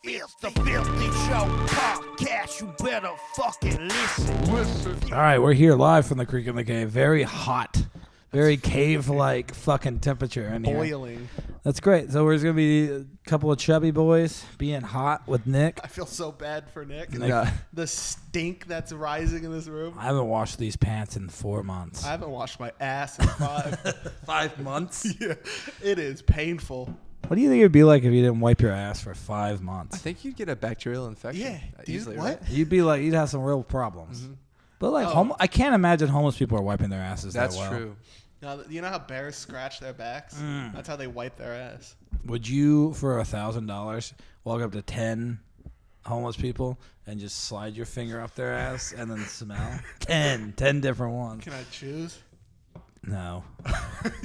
It's the Filthy Show podcast. You better fucking listen. All right, we're here live from the Creek in the Cave. Very hot. Very cave-like fucking temperature in here. Boiling. That's great. So there's going to be a couple of chubby boys being hot with Nick. I feel so bad for Nick. Yeah. The stink that's rising in this room. I haven't washed these pants in 4 months. I haven't washed my ass in 5 months? Yeah, it is painful. What do you think it would be like if you didn't wipe your ass for 5 months? I think you'd get a bacterial infection. Yeah, dude, easily, what? right? You'd have some real problems. But like, I can't imagine homeless people are wiping their asses That's that well. true. Now, you know how bears scratch their backs? That's how they wipe their ass. Would you, for $1,000, walk up to 10 homeless people and just slide your finger up their ass and then smell? 10 different ones. Can I choose? No.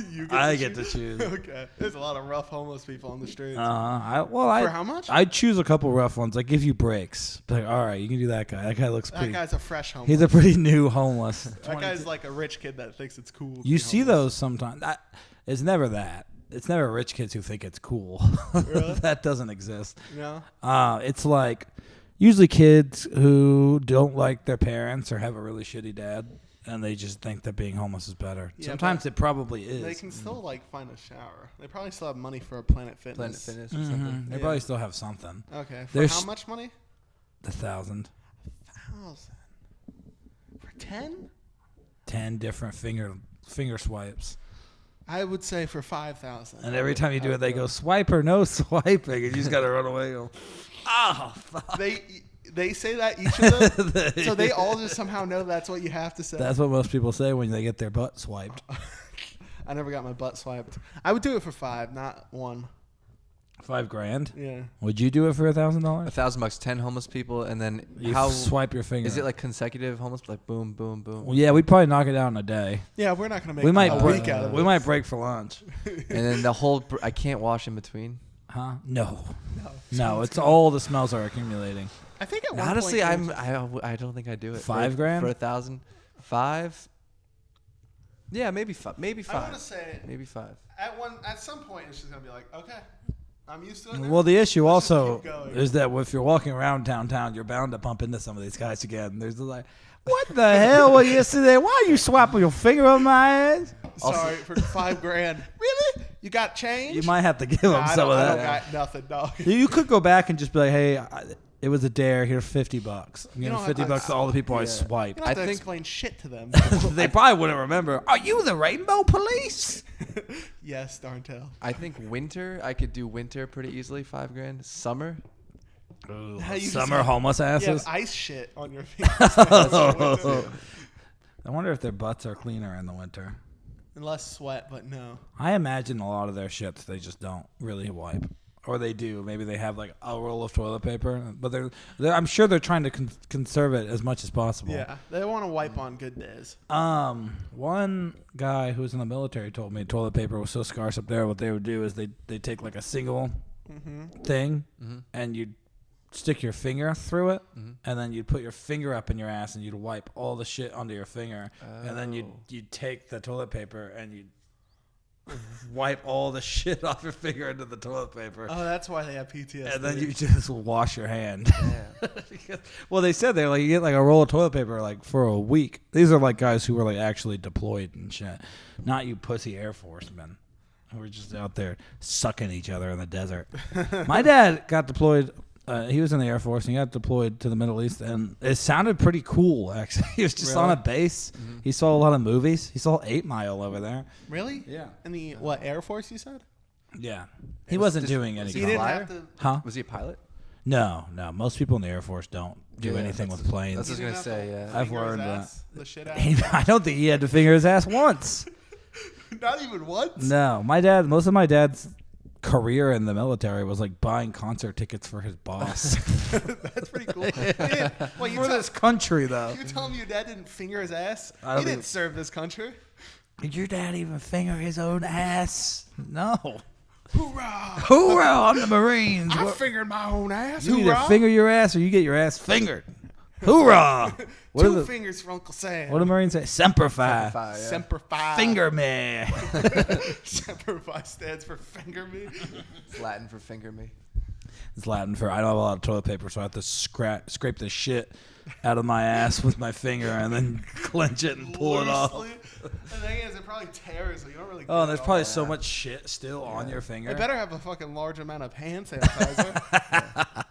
You I get to choose. Okay. There's a lot of rough homeless people on the streets. For how much? I'd choose a couple rough ones. I give you breaks. Like, all right, you can do that guy. That guy looks That pretty. guy's a fresh homeless. He's a pretty new homeless. That guy's like a rich kid that thinks it's cool. to You be see homeless. those sometimes. It's never that. It's never rich kids who think it's cool. Really? That doesn't exist. No? It's like usually kids who don't like their parents or have a really shitty dad, and they just think that being homeless is better. Yeah, Sometimes it probably is. They can still like find a shower. They probably still have money for a Planet Fitness. Planet Fitness or something. They Yeah. probably still have something. Okay. For There's- how much money? 1,000. 1,000. For 10? 10 different finger swipes. I would say for 5,000. And every time you do it, they go, swipe or no swiping. And you just got to run away and go, oh, fuck. They say that, each of them? So they all just somehow know that's what you have to say? That's what most people say when they get their butt swiped. I never got my butt swiped. I would do it for 5, not 1. $5,000? Yeah. Would you do it for $1,000? $1,000, 10 homeless people, and then You how swipe your finger. is it like consecutive homeless? Like boom, boom, boom, Well, yeah, we'd probably knock it out in a day. Yeah, we're not going to make We might a break. week out of We it. might break for lunch. and then the whole. I can't wash in between. Huh? No. No. No, it's all the smells are accumulating. I think at one Honestly, point... I don't think I'd do it. $5,000? For 1,000, 5. Yeah, maybe 5. Maybe 5. I want to say Maybe 5. at some point it's just going to be like, okay, I'm used to it now. Well, the issue Let's just also keep going. is that if you're walking around downtown, you're bound to bump into some of these guys again. There's like, what the hell were you yesterday? Why are you swiping your finger on my ass? Sorry, for $5,000. Really? You got change? You might have to give them I some don't, of I that. don't got nothing, dog. You could go back and just be like, hey, it was a dare. Here's $50. I'm giving know, $50 to all the people I You swiped. don't have to I think- explain shit to them. They probably wouldn't remember. Are you the Rainbow Police? Yes, Darnell. I think winter. I could do winter pretty easily. $5,000. Summer. How you just Summer have- homeless You have asses. ice shit on your fingers. I wonder if their butts are cleaner in the winter. Less sweat, but no. I imagine a lot of their shits they just don't really wipe, or they do. Maybe they have like a roll of toilet paper, but I'm sure they're trying to conserve it as much as possible. Yeah, they want to wipe on good days. One guy who was in the military told me toilet paper was so scarce up there. What they would do is they take like a single thing, and you'd stick your finger through it, and then you'd put your finger up in your ass, and you'd wipe all the shit onto your finger, and then you'd take the toilet paper and you'd wipe all the shit off your finger into the toilet paper. Oh, that's why they have PTSD. And then you just wash your hand. Yeah. Well, they said you get like a roll of toilet paper like for a week. These are like guys who were like actually deployed and shit, not you pussy Air Force men who were just out there sucking each other in the desert. My dad got deployed. He was in the Air Force and he got deployed to the Middle East, and it sounded pretty cool actually. He was just on a base. He saw a lot of movies. He saw 8 Mile over there. Really? Yeah. In the Air Force? You said? Yeah. He wasn't doing any. So you didn't Flyer? have to. Huh? Was he a pilot? No. Most people in the Air Force don't do Yeah, anything with that's planes. what I was you gonna didn't have say. to Yeah. I've finger his learned ass, the shit out. I don't think he had to finger his ass once. Not even once. No, most of my dad's career in the military was like buying concert tickets for his boss. That's pretty cool. Wait, For this country, though. you telling me your dad didn't finger his ass? I don't He didn't think- serve this country. Did your dad even finger his own ass? No. Hoorah! Hoorah, I'm the Marines. I fingered my own ass. You either Hoorah! finger your ass or you get your ass fingered. Hoorah! What Two do the fingers for Uncle Sam. what do Marines say? Semper Fi. Fire, yeah. Semper Fi. Finger me. Semper Fi stands for finger me. It's Latin for finger me. It's Latin for I don't have a lot of toilet paper, so I have to scrape the shit out of my ass with my finger and then clench it and pull it off. The thing is, it probably tears. So you don't really. Oh, get there's it probably all. so much shit still on your finger. It better have a fucking large amount of hand sanitizer.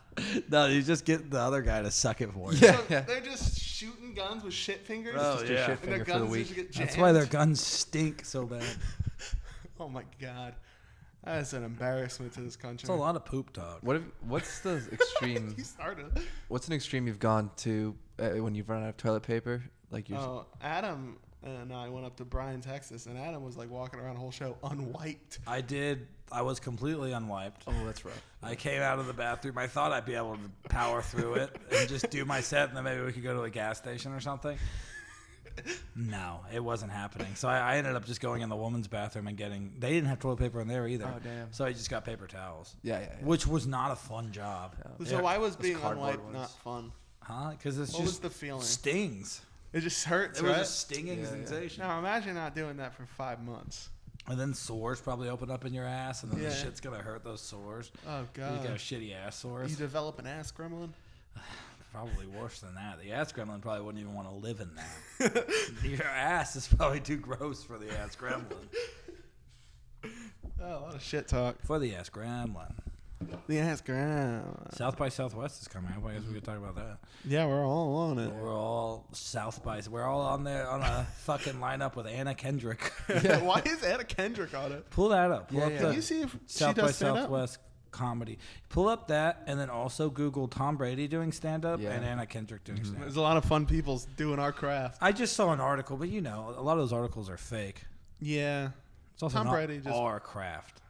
No, you just get the other guy to suck it for you. So they're just shooting guns with shit fingers. Oh, Just your yeah. shit And their finger for the guns week. usually get That's jammed. why their guns stink so bad. Oh my god, that's an embarrassment to this country. It's a lot of poop talk. What's the extreme? You started. What's an extreme you've gone to when you've run out of toilet paper? Like you. Oh, Adam and I went up to Bryan, Texas, and Adam was like walking around the whole show unwiped. I was completely unwiped. Oh, that's rough. I came out of the bathroom. I thought I'd be able to power through it and just do my set, and then maybe we could go to a gas station or something. No, it wasn't happening. So I ended up just going in the woman's bathroom and they didn't have toilet paper in there either. Oh, damn. So I just got paper towels. Yeah. Which was not a fun job. So why was Those being cardboard unwiped ones. not fun? Huh? Because it's What was just the feeling? stings. It just hurts, It was right? a stinging sensation. Now imagine not doing that for 5 months. And then sores probably open up in your ass, and then the Yeah. shit's going to hurt those sores. Oh You god. got shitty ass sores. You develop an ass gremlin. Probably worse than that. The ass gremlin probably wouldn't even want to live in that. Your ass is probably too gross for the ass gremlin. Oh, a lot of shit talk. For the ass gremlin. The ass gremlin. South by Southwest is coming up. I guess we could talk about that. Yeah, we're all on it. We're all We're all on there on a fucking lineup with Anna Kendrick. Yeah, why is Anna Kendrick on it? Pull that up. Pull up Yeah. the Can you see if South she by does stand up? Southwest comedy. Pull up that, and then also Google Tom Brady doing stand up Yeah. and Anna Kendrick doing stand up. There's a lot of fun people doing our craft. I just saw an article, but you know, a lot of those articles are fake. Yeah. It's also Tom not Brady just- our craft.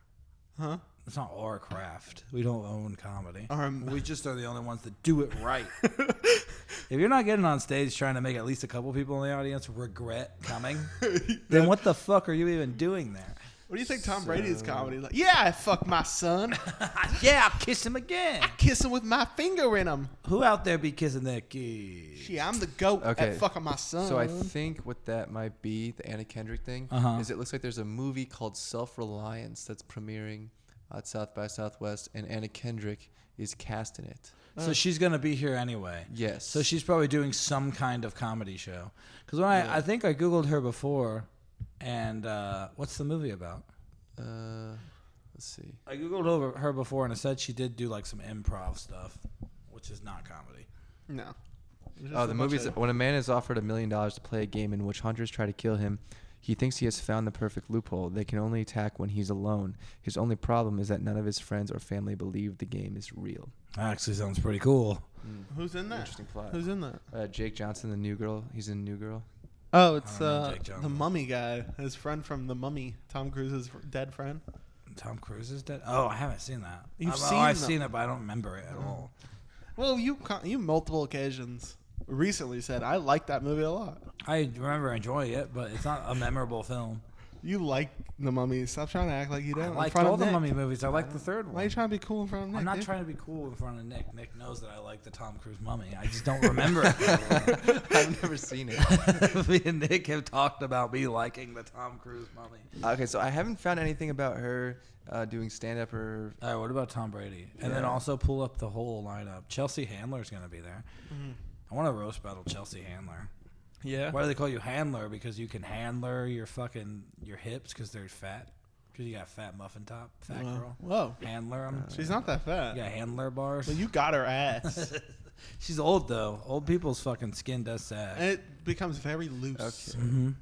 Huh? It's not our craft. We don't own comedy. Our- We just are the only ones that do it right. If you're not getting on stage trying to make at least a couple people in the audience regret coming, then what the fuck are you even doing there? What do you think Tom Brady's comedy is like? Yeah, I fuck my son. Yeah, I'll kiss him again. Kiss him with my finger in him. Who out there be kissing their kids? Shit, I'm the goat Okay. at fucking my son. So I think what that might be, the Anna Kendrick thing, is it looks like there's a movie called Self-Reliance that's premiering at South by Southwest, and Anna Kendrick is cast in it. So she's going to be here anyway. Yes. So she's probably doing some kind of comedy show. Because when I think I Googled her before, and what's the movie about? Let's see. I Googled her before, and it said she did do like some improv stuff, which is not comedy. No. Oh, the movie's when a man is offered $1 million to play a game in which hunters try to kill him, he thinks he has found the perfect loophole. They can only attack when he's alone. His only problem is that none of his friends or family believe the game is real. That actually sounds pretty cool. Who's in that? Interesting plot. Who's in that? Jake Johnson, the new girl. He's in New Girl. Oh, it's I don't know Jake Johnson. the Mummy guy. His friend from The Mummy. Tom Cruise's dead friend. Tom Cruise is dead? Oh, I haven't seen that. You've I've seen seen it, but I don't remember it at all. Well, you multiple occasions recently said, I like that movie a lot. I remember enjoying it, but it's not a memorable film. You like The Mummy. Stop trying to act like you don't. I in liked front all of the Nick. Mummy movies. I like the third Why are one. you trying to be cool in front of Nick? I'm not dude? trying to be cool in front of Nick. Nick knows that I like the Tom Cruise Mummy. I just don't remember it. I've never seen it. Me and Nick have talked about me liking the Tom Cruise Mummy. Okay, so I haven't found anything about her doing stand-up or... All right, what about Tom Brady? And then also pull up the whole lineup. Chelsea Handler's going to be there. I want to roast battle Chelsea Handler. Yeah. Why do they call you handler? Because you can handler your hips because they're fat. Because you got fat muffin top, fat girl. Whoa. Handler 'em. She's not that fat. You got handler bars. But you got her ass. She's old though. Old people's fucking skin does sag. And it becomes very loose. Okay.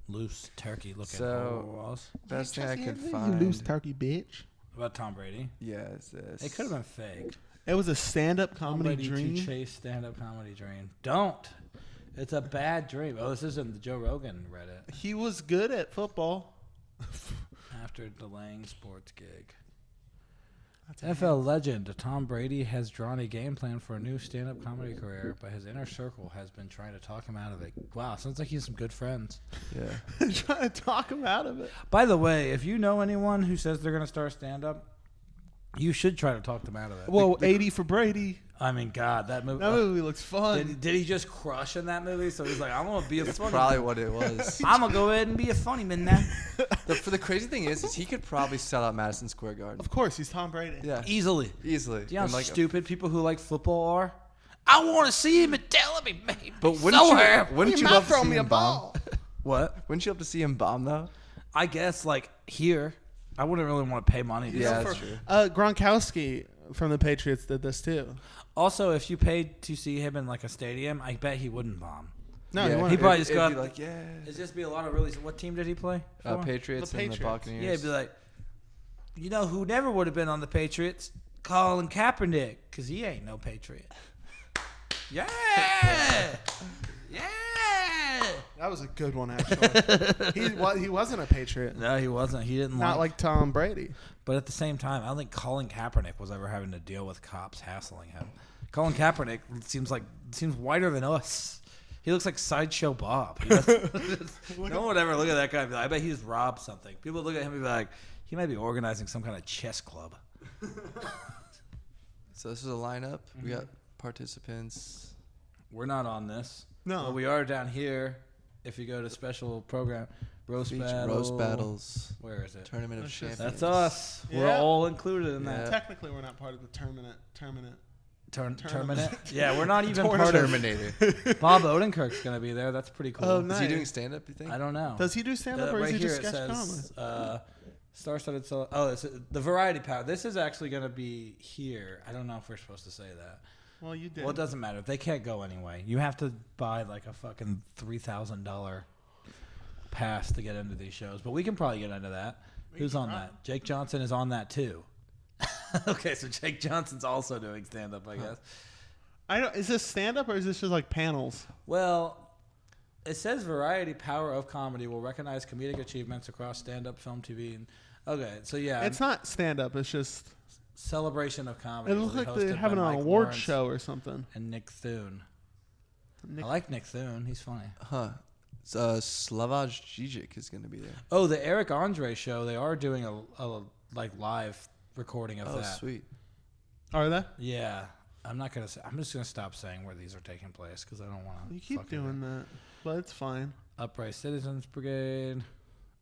Loose turkey looking. So- Best thing I could You find... loose turkey bitch. What about Tom Brady? Yeah, it's this. It could have been fake. It was a stand-up Tom comedy Brady dream. to chase stand-up comedy dream. Don't. It's a bad dream. Oh, this isn't the Joe Rogan Reddit. He was good at football. After delaying sports gig. NFL legend Tom Brady has drawn a game plan for a new stand-up comedy career, but his inner circle has been trying to talk him out of it. Wow, sounds like he has some good friends. Yeah. Trying to talk him out of it. By the way, if you know anyone who says they're going to start stand-up, you should try to talk them out of it. Well, 80 for Brady. I mean, God, that movie. That movie looks fun. Did he just crush in that movie? So he's like, I'm gonna be a funny. Probably man. what it was. I'm gonna go ahead and be a funny man now. For the crazy thing is he could probably sell out Madison Square Garden. Of course, he's Tom Brady. Yeah, Easily. easily. Do you know And how like, stupid people who like football are? I want to see him and tell him he made But me wouldn't so you? happy. Wouldn't you You're love not to throwing see me a him bomb? ball. What? Wouldn't you love to see him bomb though? I guess like here, I wouldn't really want to pay money. To Yeah, see that's it. true. Gronkowski from the Patriots did this too. Also, if you paid to see him in like a stadium, I bet he wouldn't bomb. No, Yeah, he won. he probably just it'd got be like, yeah. It'd just be a lot of really. What team did he play? For? Patriots The and the Patriots. Buccaneers. Yeah, it'd be like, you know who never would have been on the Patriots? Colin Kaepernick, because he ain't no Patriot. Yeah! Yeah! That was a good one, actually. He wasn't a Patriot. No, he wasn't. He didn't Not like Tom Brady. But at the same time, I don't think Colin Kaepernick was ever having to deal with cops hassling him. Colin Kaepernick seems whiter than us. He looks like Sideshow Bob. He no one would ever look at that guy and be like, I bet he just robbed something. People look at him and be like, he might be organizing some kind of chess club. So this is a lineup. We got participants. We're not on this. No. But we are down here. If you go to special program, roast battles. Where is it? Tournament of That's just- Champions. That's us. We're Yeah. all included in that. Yeah. Technically, we're not part of the Terminate. Terminate? Yeah, we're not even part of Terminator. Bob Odenkirk's going to be there. That's pretty cool. Oh, Is nice. he doing stand up, you think? I don't know. Does he do stand-up or is right he here just it sketch comedy? says star-studded solo. Oh, it's the Variety Power. This is actually going to be here. I don't know if we're supposed to say that. Well, you did. Well, it doesn't matter. They can't go anyway. You have to buy like a fucking $3,000 pass to get into these shows. But we can probably get into that. Who's on that? Jake Johnson is on that too. Okay, so Jake Johnson's also doing stand-up, I guess. Is this stand-up or is this just like panels? Well, it says Variety Power of Comedy will recognize comedic achievements across stand-up, film, TV. Okay, so yeah. It's not stand-up. It's just. Celebration of Comedy. It looks will be like they're hosted having by an Mike award Lawrence show or something. and Nick Thune. I like Nick Thune. He's funny. Huh. Slavoj Žižek is going to be there. Oh, the Eric Andre show. They are doing a like live recording of Oh, that. sweet. Are they? Yeah. I'm not gonna say. I'm just gonna stop saying where these are taking place because I don't want to. You keep doing that, but it's fine. Upright Citizens Brigade,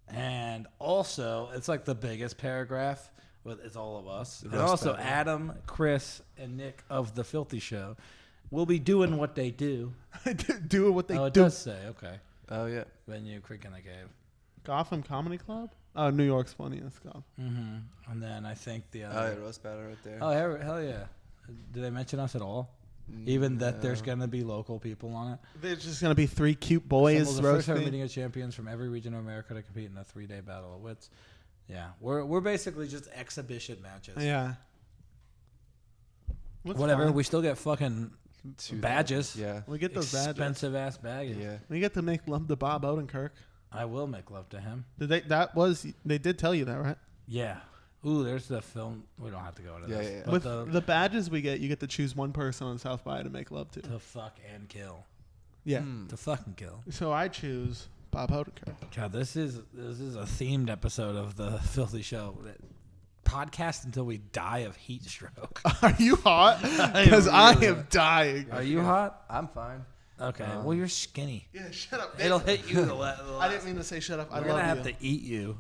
and also it's like the biggest paragraph. With it's all of us, and roast also battle. Adam, Chris, and Nick of the Filthy Show will be doing what they do. Do what they It do. does say okay. Oh, yeah. Venue, Creek in the Cave. Gotham Comedy Club? Oh, New York's funniest Gotham. Mm-hmm. And then I think the Oh, other. yeah, roast battle right there. Oh, hell yeah! Did they mention us at all? Even that there's gonna be local people on it. There's just gonna be three cute boys Assembles the first ever roasting. meeting of champions from every region of America to compete in a 3-day battle of wits. Yeah, we're basically just exhibition matches. Yeah. Whatever. Fun. We still get fucking badges. Yeah. We get those badges. Expensive ass badges. Yeah. We get to make love to Bob Odenkirk. I will make love to him. Did they? They did tell you that, right? Yeah. Ooh, there's the film. We don't have to go into Yeah, this. yeah, yeah. But With the badges we get, you get to choose one person on South by to make love to. to fuck and kill. Yeah. To fucking kill. So I choose Bob Odenkirk. God, this is a themed episode of the Filthy Show. Podcast until we die of heat stroke. Are you hot? Because I am dying. Are you hot? I'm fine. Okay. Well, you're skinny. Yeah, shut up. It'll hit you the I didn't mean to say shut up. I We're love gonna have you. to eat you.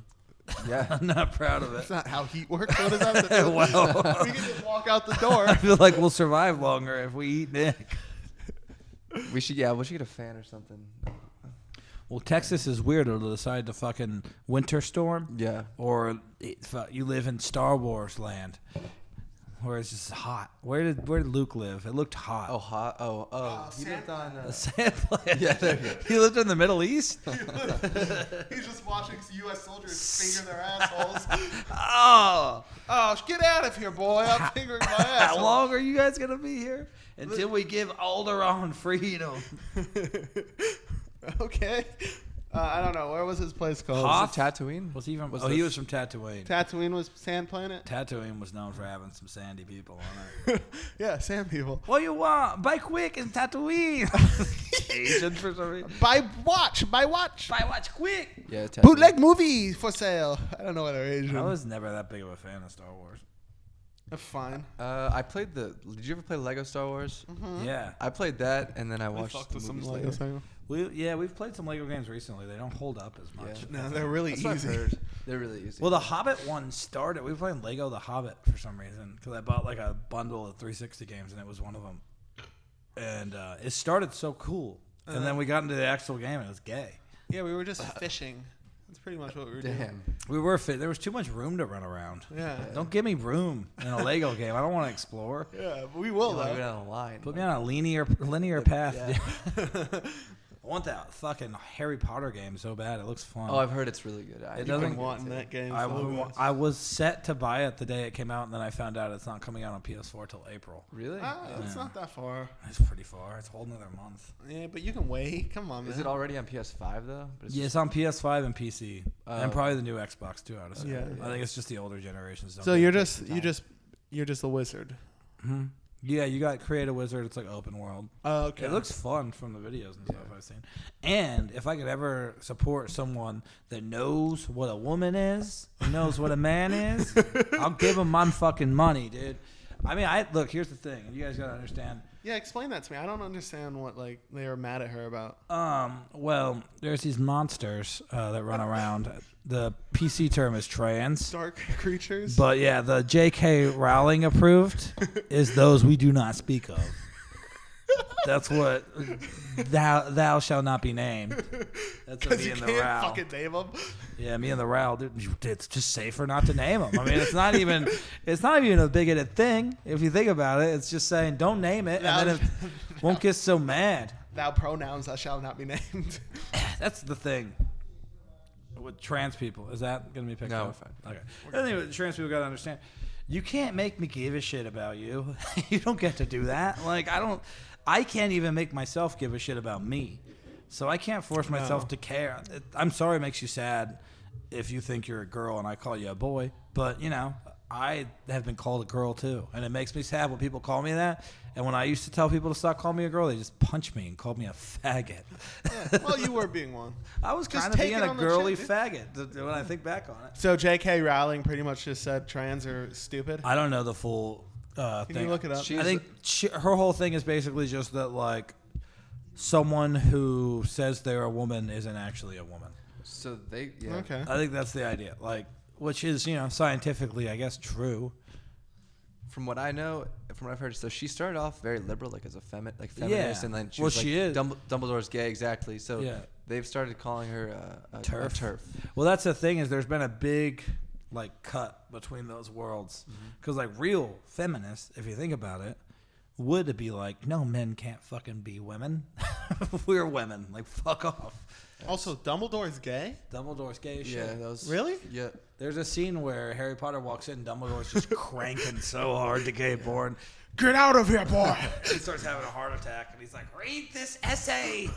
Yeah. I'm not proud of it. That's not how heat works. What does that have to do? Well, We can just walk out the door. I feel like we'll survive longer if we eat Nick. We should get a fan or something. Well, Texas is weirder to decide to fucking winter storm. Yeah. Or you live in Star Wars land, where it's just hot. Where did Luke live? It looked hot. Oh, hot. Oh. He Sand lived on. The sand planet. Yeah, there you go. He lived in the Middle East. He's just watching U.S. soldiers finger their assholes. Oh, Get out of here, boy. I'm fingering my how asshole. long are you guys gonna be here? Until we give Alderaan freedom. Okay. I don't know. Where was his place called? Hoth? Tatooine? Was he from? Was he this- was from Tatooine. Tatooine was Sand Planet? Tatooine was known for having some sandy people on it. Yeah, Sand people. What you want? Buy quick in Tatooine. Asian for some reason. Buy watch. Buy watch quick. Yeah, Tatooine. Bootleg movie for sale. I don't know what they're Asian. I was never that big of a fan of Star Wars. Fine. I played Did you ever play Lego Star Wars? Yeah. I played that, and then I I watched fucked the with some movies Lego later. Star. We've played some Lego games recently. They don't hold up as much. Yeah. No, they're really That's what I've easy. heard. They're really easy. Well, the Hobbit one started. We were playing Lego The Hobbit for some reason because I bought like a bundle of 360 games and it was one of them. And it started so cool, and then we got into the actual game and it was gay. Yeah, we were just fishing. That's pretty much what we were doing. Damn. We were fit. There was too much room to run around. Yeah. Don't give me room in a Lego game. I don't want to explore. Yeah, but we will You wanna go though. down the line. Put me on a linear path. Yeah. I want that fucking Harry Potter game so bad. It looks fun. Oh, I've heard it's really good. It You've doesn't- been wanting that game. I was set to buy it the day it came out, and then I found out it's not coming out on PS4 till April. Really? It's not that far. It's pretty far. It's a whole another month. Yeah, but you can wait. Come on, man. Is it already on PS5 though? But Yeah, it's on PS5 and PC, and probably the new Xbox too. I would assume. Yeah. I think it's just the older generations. So you're just a wizard. Hmm. Yeah, you got Create a Wizard. It's like open world. Oh, okay. It looks fun from the videos and stuff I've seen. And if I could ever support someone that knows what a woman is, knows what a man is, I'll give them my fucking money, dude. I mean, look. Here's the thing, and you guys gotta understand. Yeah, explain that to me. I don't understand what like they were mad at her about. Well, there's these monsters that run around. The PC term is trans. Dark creatures. But yeah, the J.K. Rowling approved is those we do not speak of. That's what thou shall not be named. That's what Because me you and the can't Row. fucking name them. Yeah, me and the Row, dude. It's just safer not to name them. I mean, it's not even a bigoted thing if you think about it. It's just saying don't name it, and then it won't get so mad. Thou pronouns that shall not be named. That's the thing. With trans people, is that going to be picked No, up? fine. Okay. Anyway, trans people got to understand. You can't make me give a shit about you. You don't get to do that. Like I can't even make myself give a shit about me. So I can't force myself to care. I'm sorry it makes you sad if you think you're a girl and I call you a boy, but you know, I have been called a girl too, and it makes me sad when people call me that. And when I used to tell people to stop calling me a girl, they just punched me and called me a faggot. Yeah, well, you were being one. I was Just kind of take being it a on the girly chin, faggot when I think back on it. So J.K. Rowling pretty much just said trans are stupid. I don't know the full Can thing. you look it up? I think her whole thing is basically just that, like, someone who says they're a woman isn't actually a woman. So they, yeah. Okay. I think that's the idea. Like, which is, you know, scientifically, I guess, true. From what I know, from what I've heard, so she started off very liberal, like as a feminist, and then she was like, she is. Dumbledore's gay, exactly. So Yeah. they've started calling her a TERF. turf. Well, that's the thing is there's been a big, like, cut between those worlds. Because, like, real feminists, if you think about it, would be like, no, men can't fucking be women. We're women. Like, fuck off. Also, Dumbledore's gay? Dumbledore's gay as Yeah, shit. that was Really? Yeah. There's a scene where Harry Potter walks in, Dumbledore's just cranking so hard to get born. Get out of here, boy! He starts having a heart attack, and he's like, read this essay.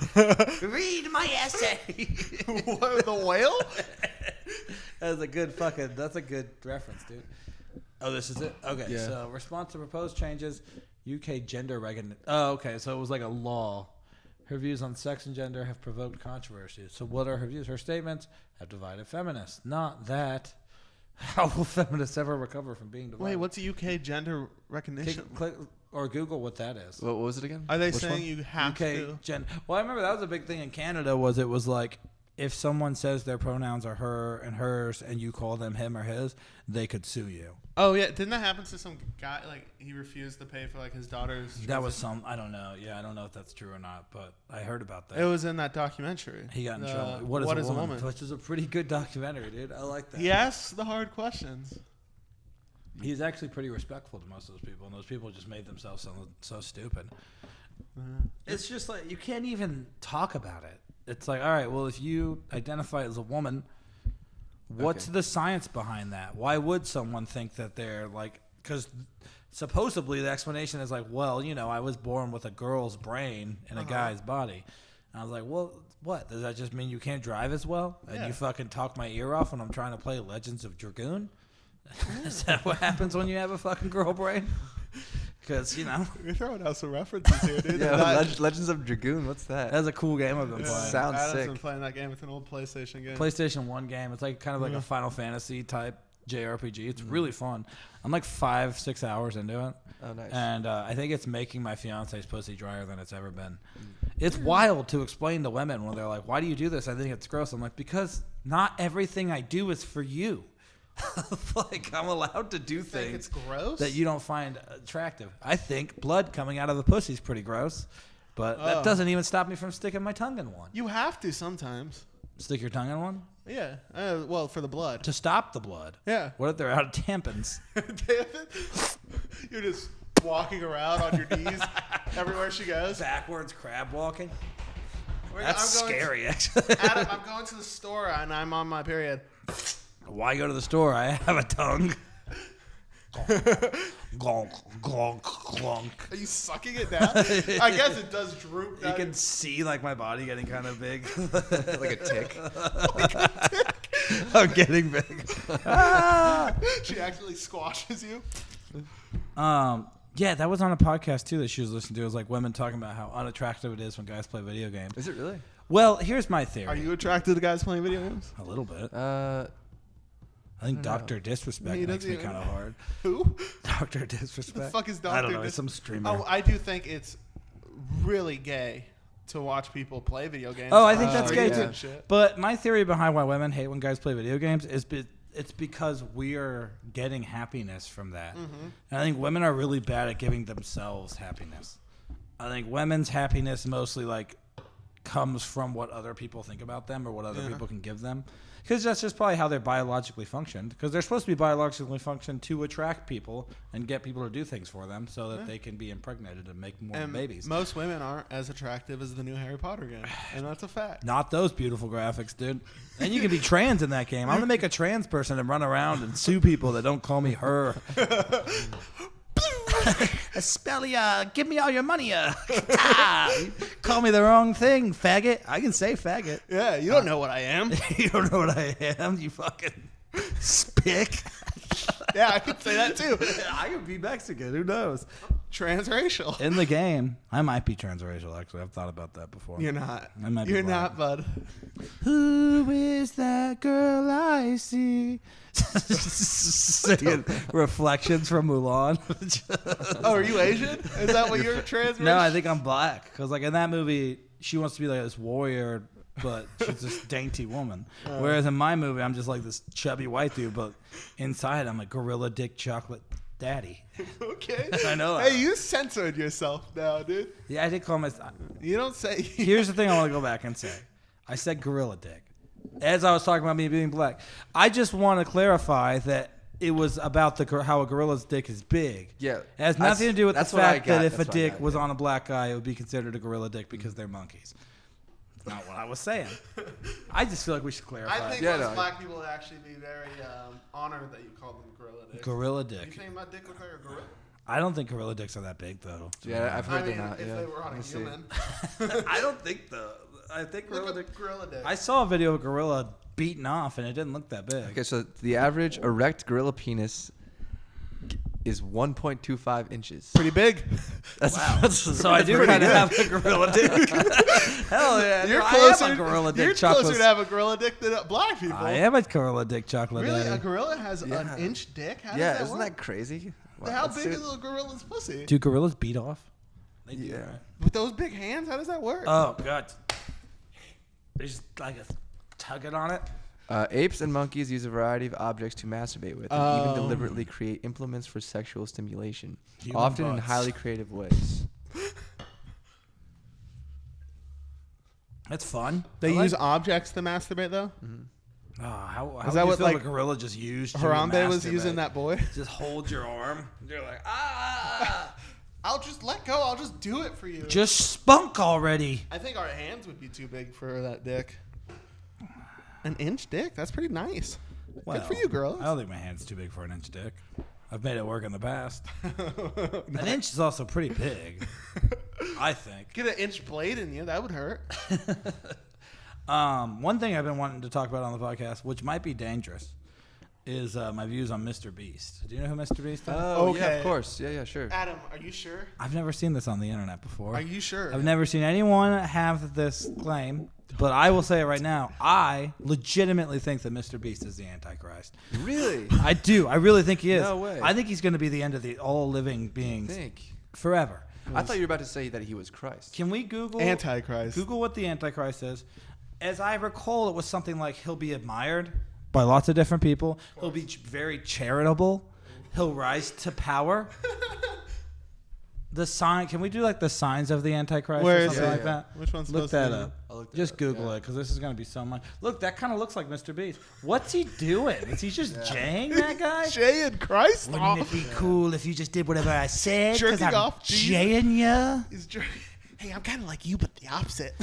Read my essay. What, the whale? That's a good reference, dude. Oh, this is it? Okay, Yeah. so response to proposed changes, UK gender recognition. Oh, okay, so it was like a law. Her views on sex and gender have provoked controversy. So what are her views? Her statements have divided feminists. Not that. How will feminists ever recover from being divided? Wait, what's UK gender recognition? Click or Google what that is. What was it again? Are they Which saying one? you have to? Well, I remember that was a big thing in Canada. Was it was like if someone says their pronouns are her and hers, and you call them him or his, they could sue you. Oh yeah, didn't that happen to some guy? Like he refused to pay for like his daughter's. That was I don't know. Yeah, I don't know if that's true or not, but I heard about that. It was in that documentary. He got in The trouble. What is a woman? Which is a pretty good documentary, dude. I like that. He asks the hard questions. He's actually pretty respectful to most of those people, and those people just made themselves so stupid. It's just like you can't even talk about it. It's like, all right, well, if you identify as a woman, what's the science behind that? Why would someone think that they're like, because supposedly the explanation is like, well, you know, I was born with a girl's brain in a guy's body. And I was like, well, what? Does that just mean you can't drive as well? And you fucking talk my ear off when I'm trying to play Legends of Dragoon? Is that what happens when you have a fucking girl brain? Because, you know. You're throwing out some references here, dude. Yeah, Legends of Dragoon. What's that? That's a cool game I've been playing. Sounds Adam's sick. been playing that game. It's an old PlayStation game. PlayStation 1 game. It's like kind of like a Final Fantasy type JRPG. It's really fun. I'm like 5-6 hours into it. Oh, nice. And I think it's making my fiance's pussy drier than it's ever been. It's wild to explain to women when they're like, why do you do this? I think it's gross. I'm like, because not everything I do is for you. Like, I'm allowed to do things it's gross? that you don't find attractive. I think blood coming out of the pussy is pretty gross. But that doesn't even stop me from sticking my tongue in one. You have to sometimes. Stick your tongue in one? Yeah. Well, for the blood. To stop the blood. Yeah. What if they're out of tampons? You're just walking around on your knees everywhere she goes. Backwards crab walking? I'm That's going scary, actually. Adam, I'm going to the store and I'm on my period. Why go to the store? I have a tongue. Glonk, glonk, glonk. Are you sucking it down? I guess it does droop down. You can see like my body getting kind of big. Like a tick. I'm getting big. She actually squashes you. Yeah, that was on a podcast too that she was listening to. It was like women talking about how unattractive it is when guys play video games. Is it really? Well, here's my theory. Are you attracted to guys playing video games? A little bit. I I think Dr. Disrespect makes me kind of hard. Who? Dr. Disrespect. The fuck is Dr. I don't know. Some streamer. Oh, I do think it's really gay to watch people play video games. Oh, I think that's gay yeah. too. But my theory behind why women hate when guys play video games is it's because we are getting happiness from that. Mm-hmm. And I think women are really bad at giving themselves happiness. I think women's happiness mostly like comes from what other people think about them or what other people can give them. Because that's just probably how they're biologically functioned. Because they're supposed to be biologically functioned to attract people and get people to do things for them so that they can be impregnated and make more babies. Most women aren't as attractive as the new Harry Potter game. And that's a fact. Not those beautiful graphics, dude. And you can be trans in that game. I'm going to make a trans person and run around and sue people that don't call me her. Aspelia, give me all your money. Call me the wrong thing, faggot. I can say faggot. Yeah, you don't know what I am. You don't know what I am, you fucking spick. Yeah, I could say that too. I could be Mexican. Who knows? Transracial. In the game, I might be transracial, actually. I've thought about that before. You're not. I might be You're black. not, bud. Who is that girl I see? Singing Reflections from Mulan. Oh, are you Asian? Is that what you're transracial? No, I think I'm black. Because like in that movie, she wants to be like this warrior, but she's this dainty woman. Whereas in my movie, I'm just like this chubby white dude, but inside I'm a gorilla dick chocolate daddy. Okay. I know. Hey, you censored yourself now, dude. Yeah, I did call myself. You don't say. Here's the thing I want to go back and say. I said gorilla dick. As I was talking about me being black. I just want to clarify that it was about how a gorilla's dick is big. Yeah. It has nothing to do with the fact that if a That's what I dick got, was on a black guy, it would be considered a gorilla dick because they're monkeys. That's not what I was saying. I just feel like we should clarify. I think most black people would actually be very honored that you called them gorilla dick. Gorilla dick. You think my dick look like a gorilla? I don't think gorilla dicks are that big, though. Yeah, I've heard I mean, they're not. if Yeah. they were on a We'll see. human. I don't think I think Look gorilla up dick. gorilla dick. I saw a video of a gorilla beaten off, and it didn't look that big. Okay, so the average erect gorilla penis is 1.25 inches. Pretty big. That's So I do kind of have a gorilla dick. Hell yeah. You're I closer. am a gorilla dick You're chocolate. closer to have a gorilla dick than black people. I am a gorilla dick chocolate Really? A daddy. gorilla has an inch dick? How yeah, does that isn't work? that crazy? Wow, How that's big it. is a gorilla's pussy? Do gorillas beat off? They do, Yeah. right? With those big hands, how does that work? Oh, God. There's like a tugging on it. Apes and monkeys use a variety of objects to masturbate with, and even deliberately create implements for sexual stimulation, often in butts. highly creative ways. That's fun. They I use like- objects to masturbate, though? Oh, how Is would that you what, feel like, if a gorilla just used you to Harambe was masturbate? using that boy. Just hold your arm. You're like, ah. I'll just let go. I'll just do it for you. Just spunk already. I think our hands would be too big for that dick. An inch dick? That's pretty nice. Well, Good for you, girls. I don't think my hand's too big for an inch dick. I've made it work in the past. An inch is also pretty big, I think. Get an inch blade in you. That would hurt. One thing I've been wanting to talk about on the podcast, which might be dangerous, is my views on Mr. Beast. Do you know who Mr. Beast is? Oh, yeah, Okay. of course. Yeah, sure. Adam, are you sure? I've never seen this on the internet before. Are you sure? I've never seen anyone have this claim. But I will say it right now. I legitimately think that Mr. Beast is the Antichrist. Really? I do. I really think he is. No way. I think he's going to be the end of the all living beings forever. I thought you were about to say that he was Christ. Can we Google Antichrist? Google what the Antichrist is. As I recall, it was something like he'll be admired by lots of different people. He'll be very charitable. He'll rise to power. The sign. Can we do like the signs of the Antichrist Where or is something it? like that? Which one's Look supposed to that be? up. I'll look that Just up, Google yeah. it because this is going to be so much. Look, that kind of looks like Mr. Beast. What's he doing? Is he just jaying that guy? Jay and Christ? Wouldn't it be cool if you just did whatever I said? Jerking I'm off Jesus? jaying ya. He's hey, I'm kind of like you, but the opposite.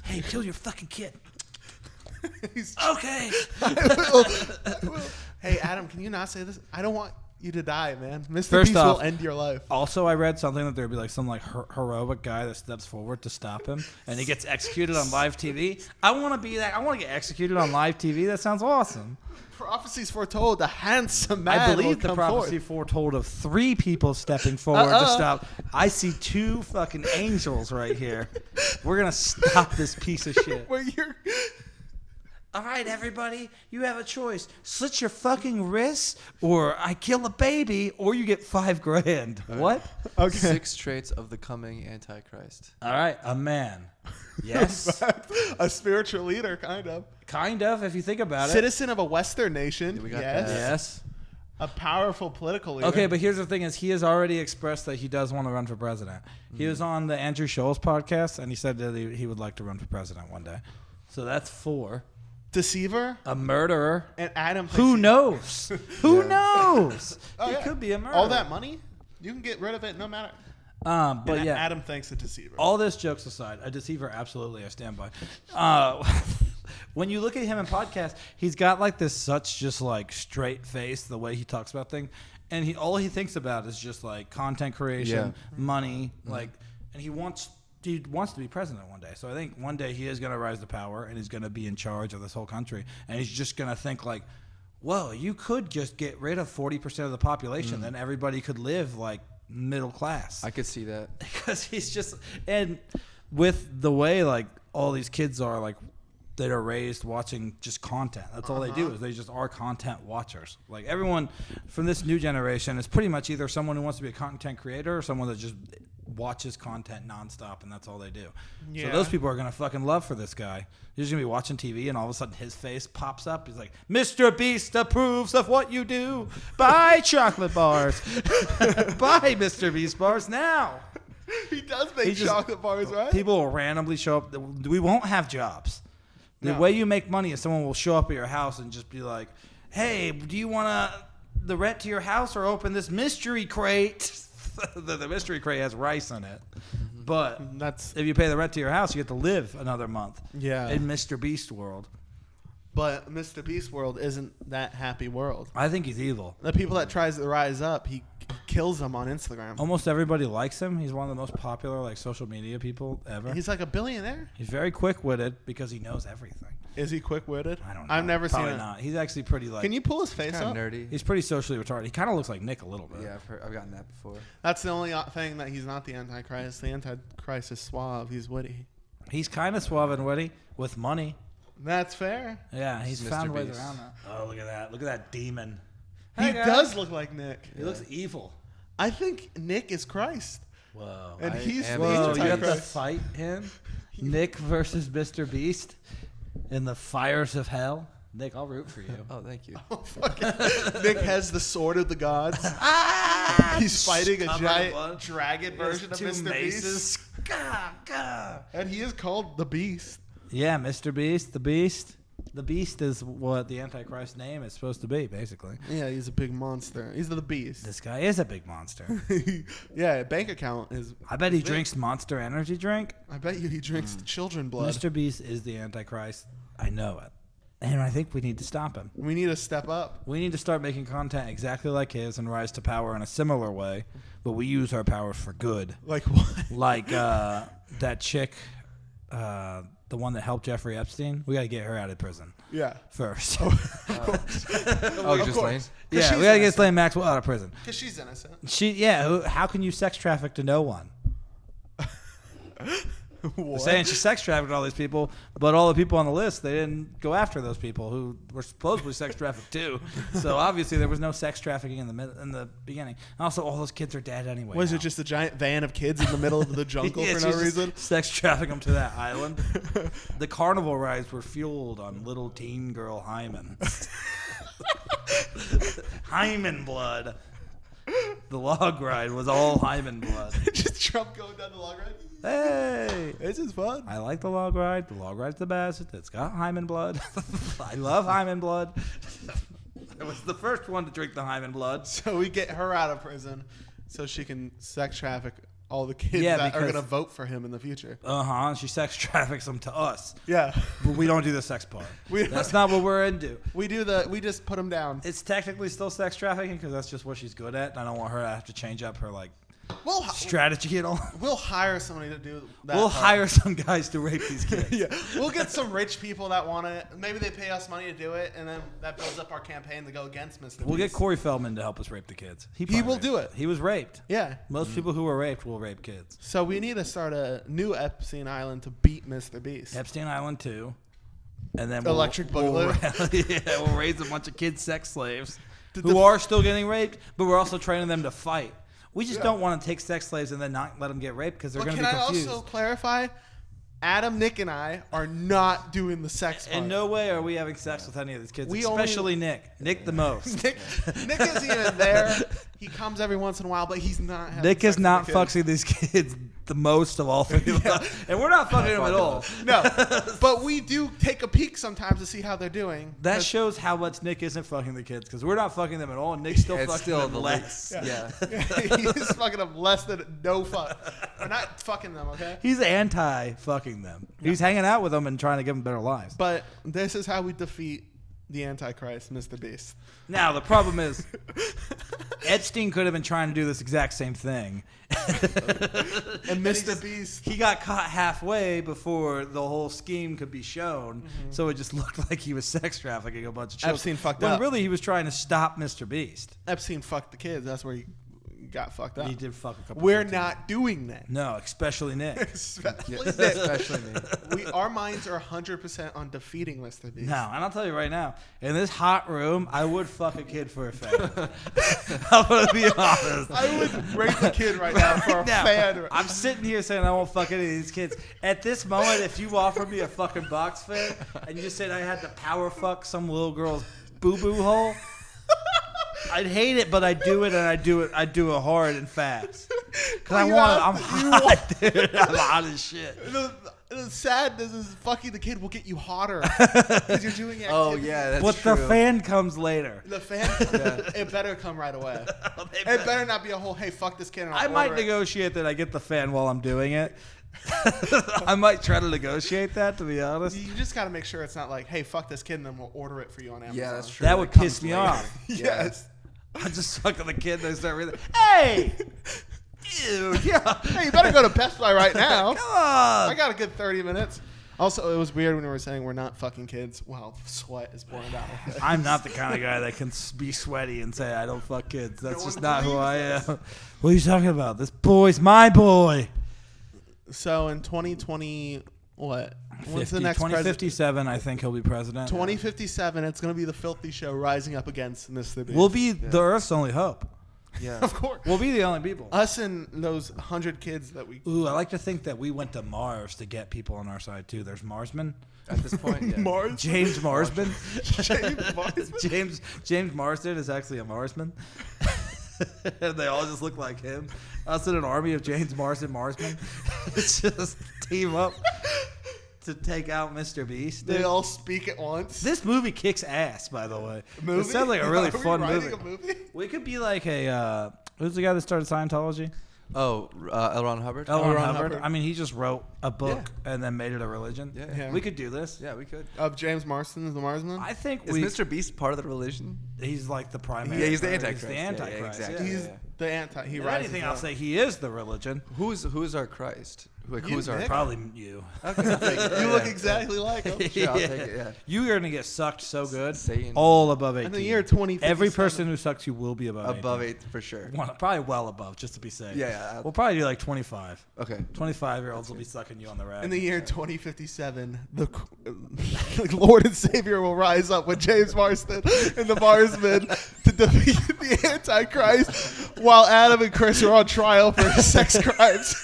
Hey, kill your fucking kid. He's Okay. I will. Hey, Adam, can you not say this? I don't want you to die, man. Mr. First Beast off- will end your life. Also, I read something that there'd be like some like heroic guy that steps forward to stop him, and he gets executed on live TV. I want to be that. I want to get executed on live TV. That sounds awesome. Prophecies foretold the handsome man I believe will the come prophecy forth. foretold of 3 people stepping forward to stop. I see 2 fucking angels right here. We're gonna stop this piece of shit. Where you're All right, everybody, you have a choice: slit your fucking wrists, or I kill a baby, or you get $5,000. What? okay. 6 traits of the coming Antichrist. All right, a man. Yes, A spiritual leader, kind of. kind of. If you think about it. Citizen of a Western nation. Yeah, we got yes. that. Yes. A powerful political leader. Okay, but here's the thing: is he has already expressed that he does want to run for president. He was on the Andrew Scholl's podcast, and he said that he would like to run for president one day. So that's 4. Deceiver A murderer. and Adam. Who thinks knows? Who knows? Oh, He yeah. could be a murderer. all that money, you can get rid of it no matter. But And yeah, Adam thinks a deceiver. all this jokes aside, a deceiver, absolutely, I stand by. When you look at him in podcasts, he's got like this such just like straight face, the way he talks about things, and all he thinks about is just like content creation, money, like, and he wants to be president one day. So I think one day he is going to rise to power and he's going to be in charge of this whole country, and he's just going to think like, whoa, you could just get rid of 40% of the population, then everybody could live like middle class. I could see that. Because he's just, and with the way like all these kids are like, that are raised watching just content. That's all they do, is they just are content watchers. Like everyone from this new generation is pretty much either someone who wants to be a content creator or someone that just watches content nonstop, and that's all they do. Yeah. So those people are gonna fucking love for this guy. He's gonna be watching TV, and all of a sudden his face pops up. He's like, "Mr. Beast approves of what you do. Buy chocolate bars. Buy Mr. Beast bars now." He does make He just- chocolate bars, right? People will randomly show up. We won't have jobs. The No. way you make money is someone will show up at your house and just be like, "Hey, do you want the rent to your house or open this mystery crate?" the mystery crate has rice in it. But That's if you pay the rent to your house, you get to live another month yeah. in Mr. Beast world. But Mr. Beast world isn't that happy world. I think he's evil. The people that tries to rise up, he kills them on Instagram. Almost everybody likes him. He's one of the most popular like social media people ever. He's like a billionaire. He's very quick-witted because he knows everything. Is he quick-witted? I don't know. I've never seen Probably it. not. He's actually pretty like. Can you pull his face Kind up? of nerdy. He's pretty socially retarded. He kind of looks like Nick a little bit. Yeah, I've gotten that before. That's the only thing that he's not the Antichrist. The Antichrist is suave. He's witty. He's kind of suave and witty with money. That's fair. Yeah, he's Mr. found ways Beast. around that. Oh, look at that. Look at that demon. He Hey, guys. does look like Nick. He looks evil. I think Nick is Christ. Whoa. And I he's am the Whoa, you got to Antichrist. fight him? Nick versus Mr. Beast in the fires of hell? Nick, I'll root for you. Oh, thank you. Nick has the sword of the gods. He's fighting a Covered in giant blood. dragon version of Two Mr. maces. Beast. Gah, gah. And he is called the Beast. Yeah, Mr. Beast, the Beast. The Beast is what the Antichrist name is supposed to be, basically. Yeah, he's a big monster. He's the Beast. This guy is a big monster. Yeah, bank account is. I bet he big. drinks Monster Energy drink. I bet you he drinks children blood. Mr. Beast is the Antichrist. I know it. And I think we need to stop him. We need to step up. We need to start making content exactly like his and rise to power in a similar way, but we use our powers for good. Like what? Like that chick, the one that helped Jeffrey Epstein. We got to get her out of prison Yeah. first. Oh, just course. Lane? Yeah, she's we got to get innocent. Ghislaine Maxwell out of prison. Because she's innocent. How can you sex traffic to no one? They're saying she sex trafficked all these people, but all the people on the list, they didn't go after those people who were supposedly sex trafficked too. So obviously there was no sex trafficking in the beginning. Also, all those kids are dead anyway. Was now. it just a giant van of kids in the middle of the jungle Yeah, for she no just reason? Sex traffic them to that island. The carnival rides were fueled on little teen girl hymen. Hymen blood. The log ride was all hymen blood. Just Trump going down the log ride. Hey, This is fun. I like the log ride. The log ride's the best. It's got hymen blood. I love hymen blood. I was the first one to drink the hymen blood. So we get her out of prison so she can sex traffic all the kids Yeah, that are because- going to vote for him in the future. She sex traffics them to us. Yeah. But we don't do the sex part. We- That's not what we're into. We just put him down. It's technically still sex trafficking because that's just what she's good at. And I don't want her to have to change up her strategy at all. We'll hire somebody to do that. We'll part. hire some guys to rape these kids. Yeah, we'll get some rich people that want it. Maybe they pay us money to do it, and then that builds up our campaign to go against Mr. We'll get Beast. Corey Feldman to help us rape the kids. He probably will raped do it. He was raped. Yeah. Most people who were raped will rape kids. So we need to start a new Epstein Island to beat Mr. Beast. Epstein Island 2. And then Electric Boogaloo. We'll raise a bunch of kid sex slaves who are still getting raped, but we're also training them to fight. We just don't want to take sex slaves and then not let them get raped because they're going to be confused. Can I also clarify? Adam, Nick, and I are not doing the sex part. In no way are we having sex with any of these kids, We especially Nick. Nick the most. Nick isn't even there. He comes every once in a while, but he's not having Nick sex is not with the kids. fucking these kids the most of all three of us. And we're not fucking them at all. No, but we do take a peek sometimes to see how they're doing. That shows how much Nick isn't fucking the kids because we're not fucking them at all, and Nick's still It's fucking still them the less. Yeah. He's fucking them less than no fuck. We're not fucking them, okay? He's anti-fucking them. He's hanging out with them and trying to give them better lives. But this is how we defeat the Antichrist, Mr. Beast. Now, the problem is Epstein could have been trying to do this exact same thing. And Mr. Beast. He got caught halfway before the whole scheme could be shown, so it just looked like he was sex trafficking a bunch of children. Epstein fucked when up. really he was trying to stop Mr. Beast. Epstein fucked the kids. That's where he got fucked up. He did fuck a couple We're kids. not doing that. No, especially Nick. Especially Nick. Especially me. Our minds are 100% on defeating Mr. Beast. No, and I'll tell you right now, in this hot room, I would fuck a kid for a fan. I'm going to be honest. I would rape a kid right now for a Now, fan. I'm sitting here saying I won't fuck any of these kids. At this moment, if you offered me a fucking box fit and you said I had to power fuck some little girl's boo-boo hole, I'd hate it, but I'd do it, and I'd do it hard and fast. Because I'm hot, dude. I'm hot as shit. The sadness is fucking the kid will get you hotter because you're doing activity. Oh, yeah, that's But true. the fan comes later. The fan, it better come right away. It better not be a whole, hey, fuck this kid. And I I'll might order it. negotiate that I get the fan while I'm doing it. I might try to negotiate that, to be honest. You just got to make sure it's not like, hey, fuck this kid, and then we'll order it for you on Amazon. Yeah, that's true. That would comes piss me later. off. Yes. I just suck on the kid and they start really, hey! Ew, yeah. Hey, you better go to Best Buy right now. Come on! I got a good 30 minutes. Also, it was weird when we were saying we're not fucking kids. Wow, sweat is pouring out. I'm not the kind of guy that can be sweaty and say I don't fuck kids. That's No just one not who I believes am. What are you talking about? This boy's my boy. So in 2020, what? What's the next 2057, I think he'll be president. 2057, it's going to be the filthy show rising up against Mr. Beast. We'll be the Earth's only hope. Yeah. Of course. We'll be the only people. Us and those 100 kids that we... Ooh, I like to think that we went to Mars to get people on our side, too. There's Marsman. At this point, yeah. Mars? James Marsman. James Marsman? James Marsden is actually a Marsman. And they all just look like him. Us in an army of James Marsden Marsmen. Just team up to take out Mr. Beast. They all speak at once. This movie kicks ass, by the way. Movie? It sounds like a really Are we fun writing movie. a movie? We could be like a who's the guy that started Scientology? Oh, L. Ron Hubbard? L. Ron Ron Hubbard. Hubbard. I mean, he just wrote a book and then made it a religion. Yeah. Yeah. We could do this. Yeah, we could. Of James Marsden, the Marsman? I think Is Mr. Beast part of the religion? he's like the primary. Yeah, he's the He's Antichrist. the Yeah, Antichrist. exactly. yeah. He's The anti. He If rises anything, up. I'll say he is the religion. Who's our Christ? Who's our Nick? Probably you. You look exactly like him. Sure, I'll take it. Yeah. You're gonna get sucked so good. Satan. All above 18. In the year 2057. Every person who sucks you will be above above 18. 8 for sure. Probably well above, just to be safe. Yeah. We'll probably do like 25. Okay. 25-years-olds will be sucking you on the rag. In the year 2057, the Lord and Savior will rise up with James Marsden and the Marsmen to defeat the Antichrist, while Adam and Chris are on trial for sex crimes.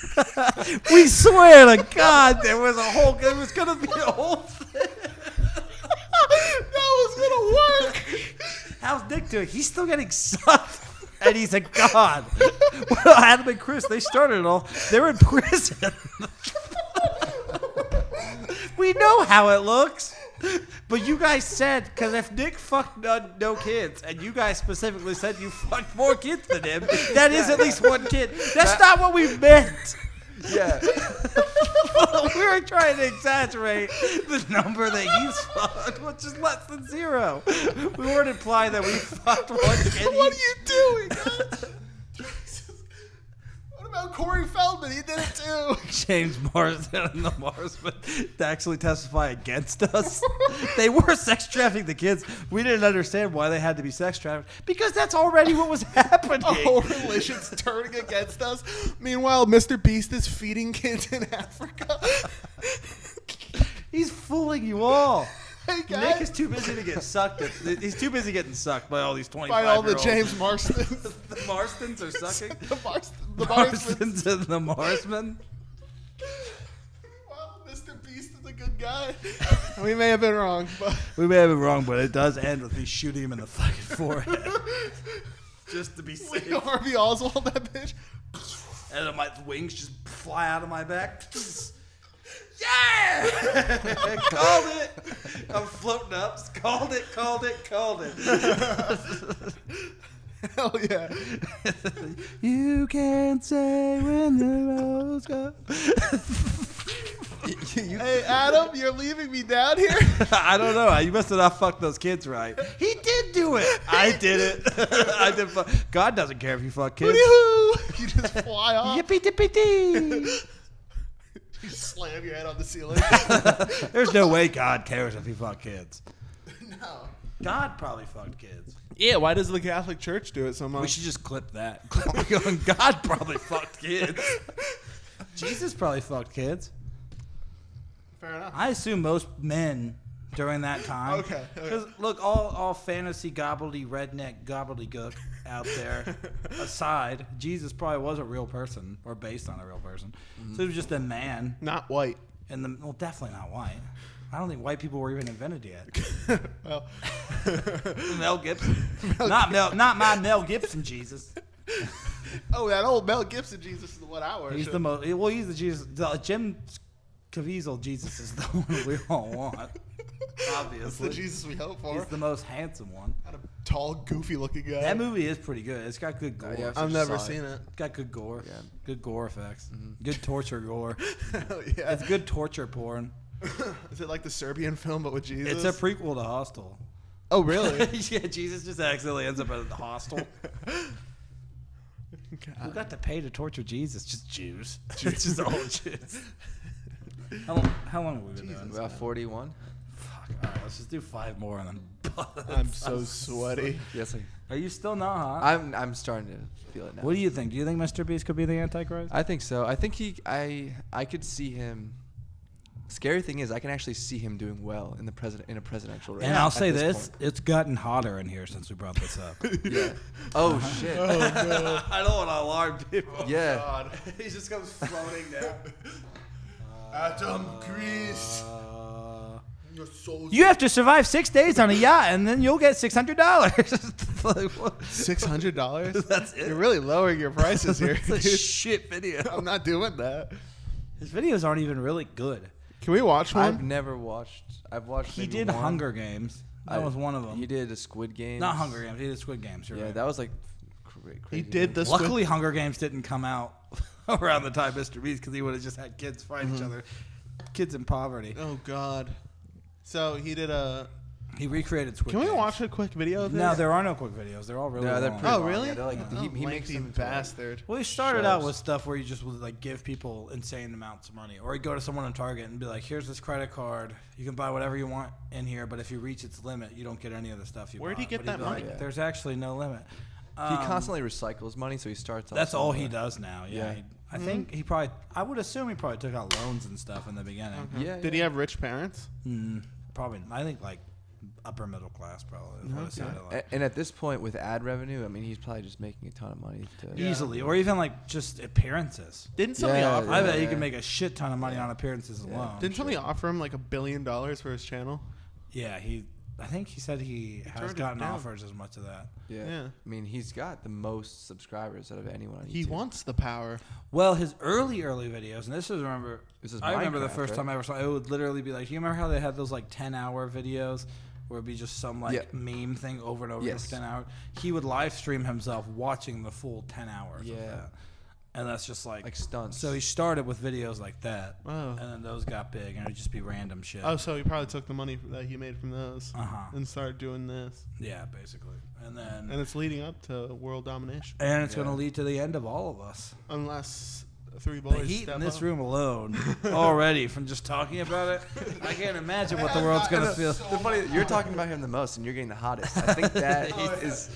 We swear to God, there was gonna be a whole thing. That was gonna work. How's Nick doing? He's still getting sucked. And he's a god. Well, Adam and Chris, they started it all. They're in prison. We know how it looks. But you guys said, because if Nick fucked no kids, and you guys specifically said you fucked more kids than him, that is at least one kid. That's not what we meant. Yeah. We were trying to exaggerate the number that he's fucked, which is less than 0. We weren't implying that we fucked one kid. What are you doing? Jesus. What about Corey Feldman? He did it too. James Marsden and the Marsmen to actually testify against us. They were sex trafficking the kids. We didn't understand why they had to be sex trafficked because that's already what was happening. A whole religion's turning against us. Meanwhile, Mr. Beast is feeding kids in Africa. He's fooling you all. Hey guys. Nick is too busy to get sucked. He's too busy getting sucked by all these 25-year-olds. By all the James Marstons. The Marstons are sucking. The Marstons. Marstons and the Marsmen. Well, Mr. Beast is a good guy. We may have been wrong, but We may have been wrong, but it does end with me shooting him in the fucking forehead. Just to be safe. Harvey Oswald, that bitch. And then my wings just fly out of my back. Yeah! Called it. I'm floating up. Called it. Hell yeah. You can't say when the rose goes. Hey, Adam, you're leaving me down here? I don't know. You must have not fucked those kids right. He did do it. I did it. I did. God doesn't care if you fuck kids. Woohoo! You just fly off. Yippee dippy dee. You slam your head on the ceiling. There's no way God cares if you fuck kids. No. God probably fucked kids. Yeah, why does the Catholic Church do it so much? We should just clip that. Going, God probably fucked kids. Jesus probably fucked kids. Fair enough. I assume most men during that time. Okay. Because look, all fantasy redneck gobbledygook out there aside, Jesus probably was a real person or based on a real person. So he was just a man. Not white. Well, definitely not white. I don't think white people were even invented yet. Well, Mel Gibson. Not my Mel Gibson Jesus. oh, that old Mel Gibson Jesus is what I worship. He's the most. Well, he's the Jesus. Jim Caviezel Jesus is the one we all want. That's Obviously, the Jesus we hope for. he's the most handsome one. Not a tall, goofy-looking guy. That movie is pretty good. It's got good gore. yeah, I've never Solid. seen it. It's got good gore. Yeah. Good gore effects. Good torture gore. Hell yeah. It's good torture porn. Is it like the Serbian film, but with Jesus? It's a prequel to Hostel. Oh, really? Yeah, Jesus just accidentally ends up at the hostel. Who got to pay to torture Jesus? Just Jews. It's just all Jews. How long have we been doing? About 41. Fuck. All right, let's just do 5 more and then. I'm so sweaty. Yes, Are you still not hot? I'm starting to feel it now. What do you think? Do you think Mr. Beast could be the Antichrist? I think so. I think I could see him. Scary thing is, I can actually see him doing well in a presidential race. And I'll at say this: point. it's gotten hotter in here since we brought this up. Yeah. Oh shit. Oh, no. I don't want to alarm people. Yeah. God. He just comes floating down. Adam Grease. You're so You have to survive 6 days on a yacht, and then you'll get $600. Like, what? $600? That's it. You're really lowering your prices here. It's a dude. shit video. I'm not doing that. His videos aren't even really good. Can we watch I've one? never watched. I've watched. He maybe did one. Hunger Games. That was one of them. He did a Squid Game. Not Hunger Games. He did Squid Games. You're Yeah, right. that was like He crazy. did the Luckily, Hunger Games didn't come out around the time Mr. Beast because he would have just had kids fight each other. Kids in poverty. Oh God. So he did a He recreated Squid Can we Games. watch a quick video of this? No, there are no quick videos. They're all really No, they're long. pretty Oh, long. really? Yeah, they're like, Oh, he makes them into, like, bastard. Well, he started out shows. with stuff where you just would like give people insane amounts of money, or he'd go to someone on Target and be like, "Here's this credit card. You can buy whatever you want in here, but if you reach its limit, you don't get any of the stuff you." Where'd he bought." get But he'd that be money? like, There's actually no limit. He constantly recycles money, so he starts. off That's all he somewhere. does now. Yeah, Yeah. I think he probably. I would assume he probably took out loans and stuff in the beginning. Yeah. Did he have rich parents? Probably. I think like upper middle class probably. Is what it sounded like. And at this point, with ad revenue, I mean, he's probably just making a ton of money. Easily, or even like just appearances. Didn't somebody Yeah, offer? I bet him, he Yeah. can make a shit ton of money on appearances alone. Didn't somebody offer him like $1 billion for his channel? Yeah, I think he said he has turned it gotten down. offers as much of that. Yeah. I mean, he's got the most subscribers out of anyone on YouTube. He wants the power. Well, his early videos, and this is I remember the Minecraft, first right? time I ever saw it. It would literally be like, you remember how they had those like 10-hour videos where it'd be just some like Yeah. meme thing over and over again Yes. for 10 hours? He would live stream himself watching the full 10 hours of Yeah. that. And that's just like stunts. So he started with videos like that, Oh. and then those got big, and it'd just be random shit. Oh, so he probably took the money that he made from those and started doing this. Yeah, basically. And And then it's leading up to world domination. it's going to lead to the end of all of us. Unless three The boys heat step in this up. room alone, already from just talking about it, I can't imagine what the world's gonna feel. The funny, you're talking about him the most, and you're getting the hottest. I think that is.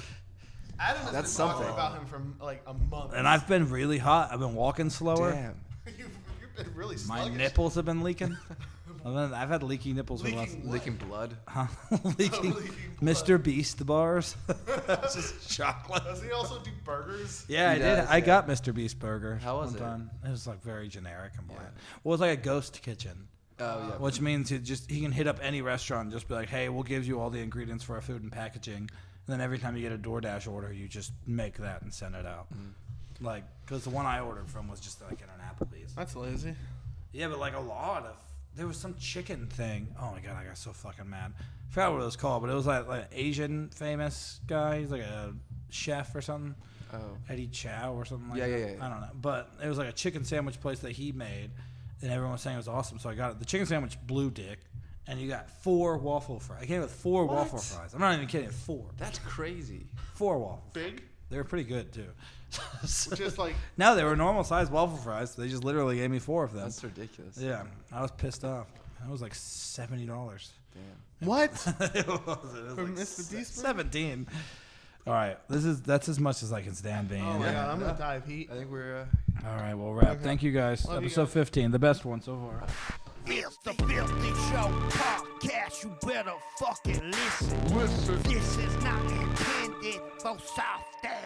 Adam has That's been talking something. about him for like a month. And I've been really hot. I've been walking slower. Damn. you've been really My sluggish. nipples have been leaking. I've had leaky nipples for the last. Licking blood. Leaking Mr. Beast bars. It's just chocolate. Does he also do burgers? Yeah, He I did. does, I yeah. got Mr. Beast burger. How was one it? time. It was like very generic and bland. Well, it was like a ghost kitchen. Oh yeah. Which means he can hit up any restaurant and just be like, hey, we'll give you all the ingredients for our food and packaging. And then every time you get a DoorDash order, you just make that and send it out. Like, because the one I ordered from was just like in an Applebee's. That's lazy. Yeah, but like there was some chicken thing. Oh my God, I got so fucking mad. I forgot what it was called, but it was like an Asian famous guy. He's like a chef or something. Oh. Eddie Chow or something like Yeah, that. yeah, yeah. I don't know. But it was like a chicken sandwich place that he made. And everyone was saying it was awesome, so I got it. The chicken sandwich blew dick, and you got 4 waffle fries. I came with 4 waffle fries. I'm not even kidding. 4. That's crazy. 4 waffles. Big? They were pretty good too. Just like No, they were normal sized waffle fries. They just literally gave me 4 of them. That's ridiculous. Yeah, I was pissed off. That was like $70. Damn. what? It was From like Mr. Beast? 17. All right, that's as much as I can stand being. Oh my in. God, I'm gonna die of heat. I think we're. All right, we'll wrap. Okay. Thank you guys. Love you Episode guys. 15, the best one so far. It's the Filthy Show podcast. You better fucking listen. This is not intended for soft ass.